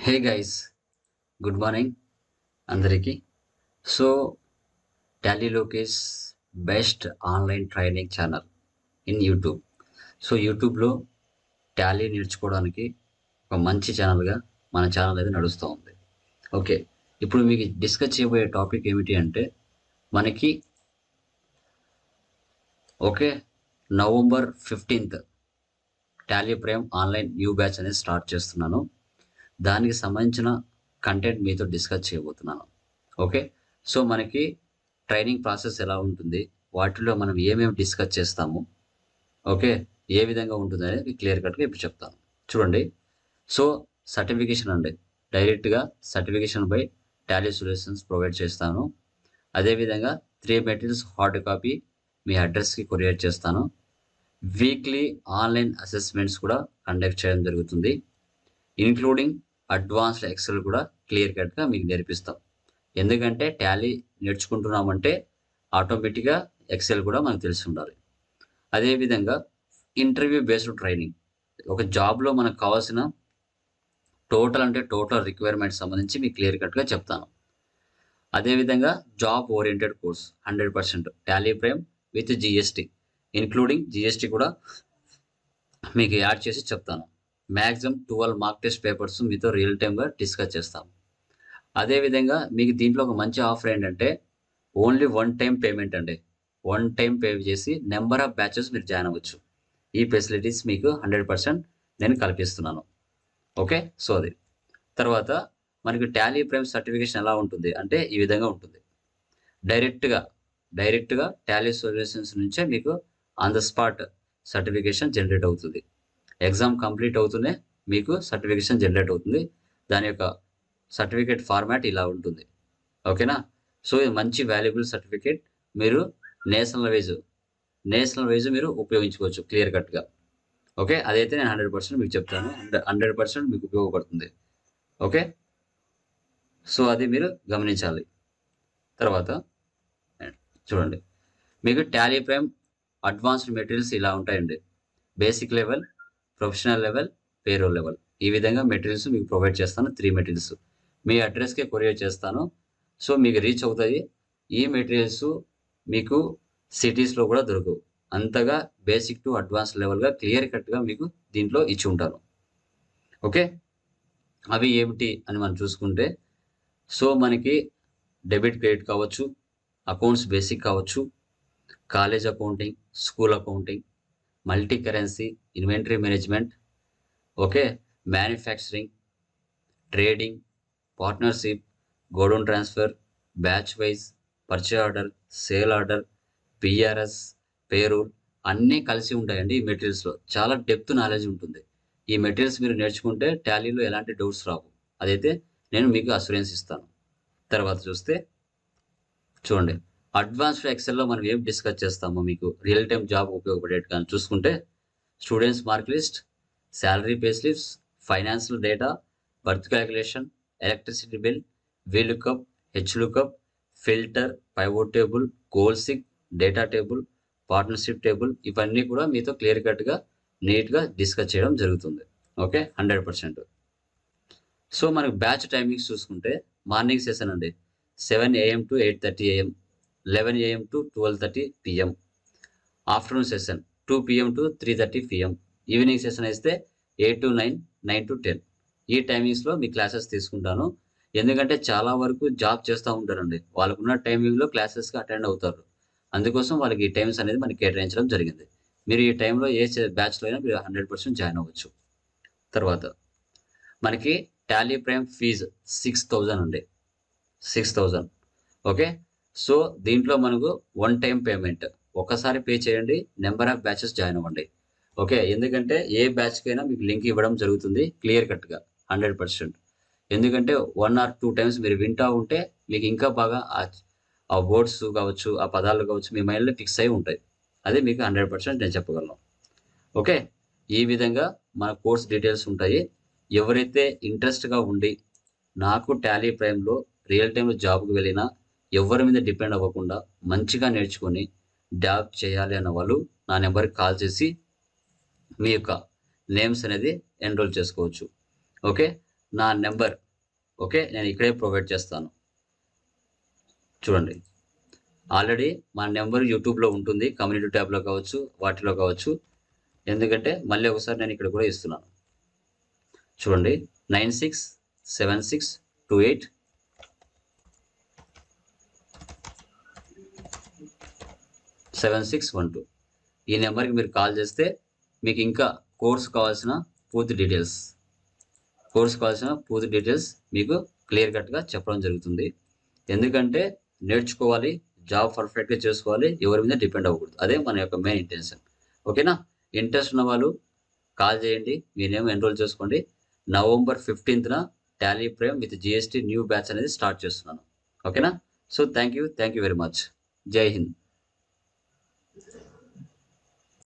Hey guys, good morning అందరికీ. So Tally Lokesh best online training channel in YouTube. So యూట్యూబ్లో Tally నేర్చుకోవడానికి ఒక మంచి ఛానల్గా మన ఛానల్ అయితే నడుస్తూ ఉంది. ఓకే, ఇప్పుడు మీకు డిస్కస్ చేయబోయే టాపిక్ ఏమిటి అంటే మనకి okay November 15th Tally prime online new batch అనేది స్టార్ట్ చేస్తున్నాను. దానికి సంబంధించిన కంటెంట్ మీతో డిస్కస్ చేయబోతున్నాను. ఓకే, సో మనకి ట్రైనింగ్ ప్రాసెస్ ఎలా ఉంటుంది, వాటిలో మనం ఏమేమి డిస్కస్ చేస్తాము, ఓకే, ఏ విధంగా ఉంటుంది అనేది మీకు క్లియర్ కట్గా ఇప్పుడు చెప్తాను. చూడండి, సో సర్టిఫికేషన్ అండి, డైరెక్ట్గా certification by Tally solutions provide చేస్తాను. అదేవిధంగా 3 మెటీరియల్స్ హార్డ్ కాపీ మీ అడ్రస్కి కొరియర్ చేస్తాను. వీక్లీ ఆన్లైన్ అసెస్మెంట్స్ కూడా కండక్ట్ చేయడం జరుగుతుంది. ఇంక్లూడింగ్ అడ్వాన్స్డ్ ఎక్సెల్ కూడా క్లియర్ కట్గా మీకు నేర్పిస్తాం. ఎందుకంటే టాలీ నేర్చుకుంటున్నామంటే ఆటోమేటిక్గా ఎక్సెల్ కూడా మనకు తెలిసి ఉండాలి. అదేవిధంగా ఇంటర్వ్యూ బేస్డ్ ట్రైనింగ్, ఒక జాబ్లో మనకు కావాల్సిన టోటల్ రిక్వైర్మెంట్స్ సంబంధించి మీకు క్లియర్ కట్గా చెప్తాను. అదేవిధంగా job oriented course 100% Tally prime with GST, including GST కూడా మీకు యాడ్ చేసి చెప్తాను. మ్యాక్సిమం 12 మార్క్ టెస్ట్ పేపర్స్ మీతో రియల్ టైమ్గా డిస్కస్ చేస్తాం. అదేవిధంగా మీకు దీంట్లో ఒక మంచి ఆఫర్ ఏంటంటే ఓన్లీ 1 టైం పేమెంట్ అండి. 1 టైం పే చేసి నెంబర్ ఆఫ్ బ్యాచెస్ మీరు జాయిన్ అవ్వచ్చు. ఈ ఫెసిలిటీస్ మీకు 100% నేను కల్పిస్తున్నాను. ఓకే, సో అది తర్వాత మనకి టాలీ ప్రైమ్ సర్టిఫికేషన్ ఎలా ఉంటుంది అంటే ఈ విధంగా ఉంటుంది. డైరెక్ట్గా టాలీ సొల్యూషన్స్ నుంచే మీకు on the spot certification generate అవుతుంది. ఎగ్జామ్ కంప్లీట్ అవుతూనే మీకు సర్టిఫికేషన్ జనరేట్ అవుతుంది. దాని యొక్క సర్టిఫికేట్ ఫార్మాట్ ఇలా ఉంటుంది. ఓకేనా, సో ఇది మంచి వాల్యుబుల్ సర్టిఫికేట్. మీరు నేషనల్ వైజ్ మీరు ఉపయోగించుకోవచ్చు క్లియర్ కట్గా. ఓకే, అదైతే నేను 100% మీకు చెప్తాను. 100% మీకు ఉపయోగపడుతుంది. ఓకే, సో అది మీరు గమనించాలి. తర్వాత చూడండి, మీకు టాలీ ప్రైమ్ అడ్వాన్స్డ్ మెటీరియల్స్ ఇలా ఉంటాయండి. Basic level, professional level, payroll level, ఈ విధంగా మెటీరియల్స్ మీకు ప్రొవైడ్ చేస్తాను. 3 మెటీరియల్స్ మీ అడ్రస్కే కొరియర్ చేస్తాను. సో మీకు రీచ్ అవుతాయి. ఈ మెటీరియల్స్ మీకు సిటీస్లో కూడా దొరకవు. అంతగా బేసిక్ టు అడ్వాన్స్ లెవెల్గా క్లియర్ కట్గా మీకు దీంట్లో ఇచ్చి ఉంటాను. ఓకే, అవి ఏమిటి అని మనం చూసుకుంటే, సో మనకి డెబిట్ క్రెడిట్ కావచ్చు, అకౌంట్స్ బేసిక్ కావచ్చు, college accounting, school accounting, multi currency, inventory management, okay, manufacturing, trading, partnership, godown transfer, batch wise, purchase order, sale order, PRS, payroll అన్నీ కలిసి ఉంటాయండి. ఈ మెటీరియల్స్లో చాలా డెప్త్ నాలెడ్జ్ ఉంటుంది. ఈ మెటీరియల్స్ మీరు నేర్చుకుంటే టాలీలో ఎలాంటి డౌట్స్ రావు. అదైతే నేను మీకు అష్యూరెన్స్ ఇస్తాను. తర్వాత చూడండి, అడ్వాన్స్డ్ ఎక్సెల్లో మనం ఏం డిస్కస్ చేస్తామో మీకు రియల్ టైమ్ జాబ్ ఉపయోగపడేట్టుగా చూసుకుంటే, students mark list, salary pay slips, financial data, birth calculation, electricity bill, vlookup, hlookup, filter, pivot table, goal seek, data table, partnership table, ఇవన్నీ కూడా మీతో క్లియర్ కట్గా నీట్గా డిస్కస్ చేయడం జరుగుతుంది. ఓకే, 100%. సో మనకు బ్యాచ్ టైమింగ్స్ చూసుకుంటే, మార్నింగ్ సెషన్ అండి 7 AM to 8:30 AM, 11 AM to 12:30 PM. Afternoon session 2 PM to 3:30 PM. Evening session అయితే 8 to 9, 9 to 10. ఈ టైమింగ్స్లో మీ క్లాసెస్ తీసుకుంటాను. ఎందుకంటే చాలా వరకు జాబ్ చేస్తూ ఉంటారండి, వాళ్ళకున్న టైమింగ్లో క్లాసెస్కి అటెండ్ అవుతారు. అందుకోసం వాళ్ళకి ఈ టైమ్స్ అనేది మనకి కేటాయించడం జరిగింది. మీరు ఈ టైంలో ఏ బ్యాచ్లో అయినా మీరు 100% జాయిన్ అవ్వచ్చు. తర్వాత మనకి టాలీ ప్రైమ్ ఫీజు 6,000 అండి, 6,000. ఓకే, సో దీంట్లో మనకు 1 టైం పేమెంట్, ఒకసారి పే చేయండి, నెంబర్ ఆఫ్ బ్యాచెస్ జాయిన్ అవ్వండి. ఓకే, ఎందుకంటే ఏ బ్యాచ్కైనా మీకు లింక్ ఇవ్వడం జరుగుతుంది క్లియర్ కట్గా 100%. ఎందుకంటే 1 or 2 టైమ్స్ మీరు వింటూ ఉంటే మీకు ఇంకా బాగా ఆ వర్డ్స్ కావచ్చు, ఆ పదాలు కావచ్చు మీ మైండ్లో ఫిక్స్ అయి ఉంటాయి. అది మీకు 100% నేను చెప్పగలను. ఓకే, ఈ విధంగా మన కోర్స్ డీటెయిల్స్ ఉంటాయి. ఎవరైతే ఇంట్రెస్ట్గా ఉండి నాకు టాలీ ప్రైమ్లో రియల్ టైంలో జాబ్కి వెళ్ళినా ఎవరి మీద డిపెండ్ అవ్వకుండా మంచిగా నేర్చుకొని జాబ్ చేయాలి అన్న వాళ్ళు నా నెంబర్కి కాల్ చేసి మీ యొక్క నేమ్స్ అనేది ఎన్రోల్ చేసుకోవచ్చు. ఓకే, నా నెంబర్ ఓకే నేను ఇక్కడే ప్రొవైడ్ చేస్తాను. చూడండి ఆల్రెడీ మన నెంబర్ యూట్యూబ్లో ఉంటుంది, కమ్యూనిటీ ట్యాబ్లో కావచ్చు, వాటిలో కావచ్చు. ఎందుకంటే మళ్ళీ ఒకసారి నేను ఇక్కడ కూడా ఇస్తున్నాను. చూడండి 9676287612 ఈ నెంబర్కి మీరు కాల్ చేస్తే మీకు ఇంకా కోర్స్ కావాల్సిన పూర్తి డీటెయిల్స్ మీకు క్లియర్ కట్గా చెప్పడం జరుగుతుంది. ఎందుకంటే నేర్చుకోవాలి, జాబ్ పర్ఫెక్ట్గా చేసుకోవాలి, ఎవరి మీద డిపెండ్ అవ్వకూడదు. అదే మన యొక్క మెయిన్ ఇంటెన్షన్. ఓకేనా? ఇంట్రెస్ట్ ఉన్న వాళ్ళు కాల్ చేయండి, మీ నేమ్ ఎన్రోల్ చేసుకోండి. November 15th Tally prime with GST new batch అనేది స్టార్ట్ చేస్తున్నాను. ఓకేనా? So thank you very much. జై హింద్.